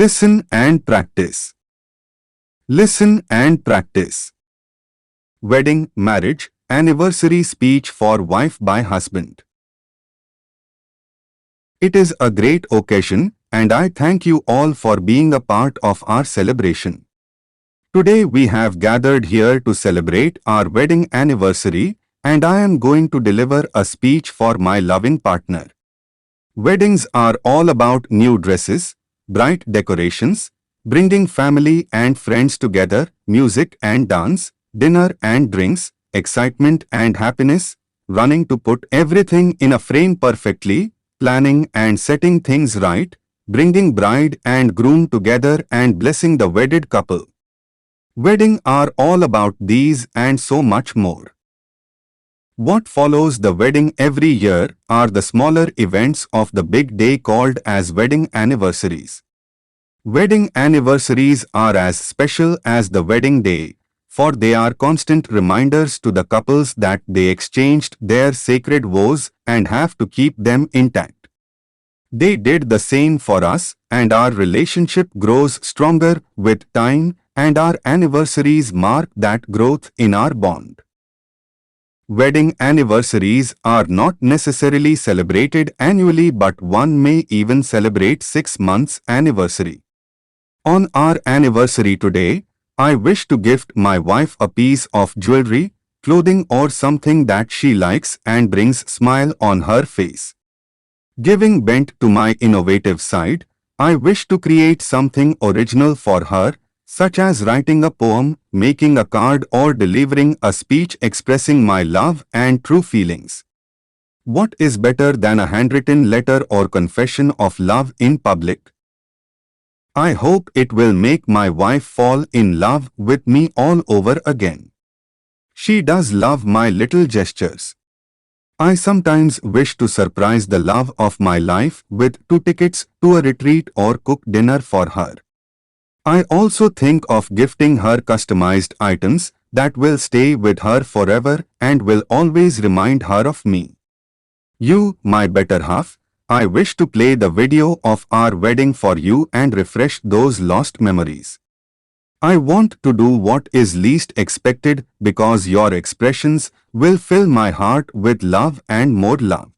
Listen and practice. Listen and practice. Wedding, marriage, anniversary speech for wife by husband. It is a great occasion, and I thank you all for being a part of our celebration. Today we have gathered here to celebrate our wedding anniversary, and I am going to deliver a speech for my loving partner. Weddings are all about new dresses, bright decorations, bringing family and friends together, music and dance, dinner and drinks, excitement and happiness, running to put everything in a frame perfectly, planning and setting things right, bringing bride and groom together and blessing the wedded couple. Weddings are all about these and so much more. What follows the wedding every year are the smaller events of the big day called as wedding anniversaries. Wedding anniversaries are as special as the wedding day, for they are constant reminders to the couples that they exchanged their sacred vows and have to keep them intact. They did the same for us, and our relationship grows stronger with time, and our anniversaries mark that growth in our bond. Wedding anniversaries are not necessarily celebrated annually, but one may even celebrate 6 months anniversary. On our anniversary today, I wish to gift my wife a piece of jewelry, clothing or something that she likes and brings smile on her face. Giving vent to my innovative side, I wish to create something original for her, such as writing a poem, making a card or delivering a speech expressing my love and true feelings. What is better than a handwritten letter or confession of love in public? I hope it will make my wife fall in love with me all over again. She does love my little gestures. I sometimes wish to surprise the love of my life with 2 tickets to a retreat or cook dinner for her. I also think of gifting her customized items that will stay with her forever and will always remind her of me. You, my better half, I wish to play the video of our wedding for you and refresh those lost memories. I want to do what is least expected because your expressions will fill my heart with love and more love.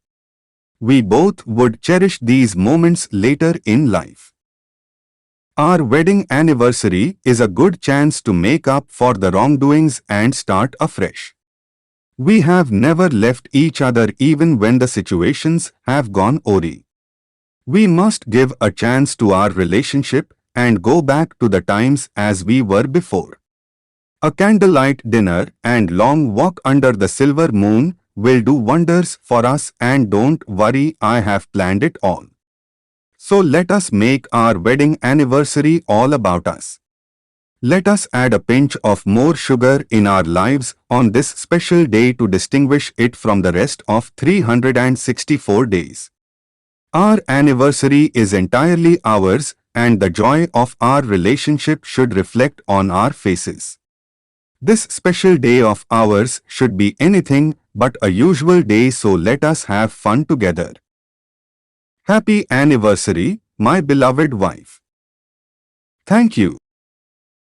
We both would cherish these moments later in life. Our wedding anniversary is a good chance to make up for the wrongdoings and start afresh. We have never left each other even when the situations have gone awry. We must give a chance to our relationship and go back to the times as we were before. A candlelight dinner and long walk under the silver moon will do wonders for us, and don't worry, I have planned it all. So let us make our wedding anniversary all about us. Let us add a pinch of more sugar in our lives on this special day to distinguish it from the rest of 364 days. Our anniversary is entirely ours, and the joy of our relationship should reflect on our faces. This special day of ours should be anything but a usual day, so let us have fun together. Happy anniversary, my beloved wife. Thank you.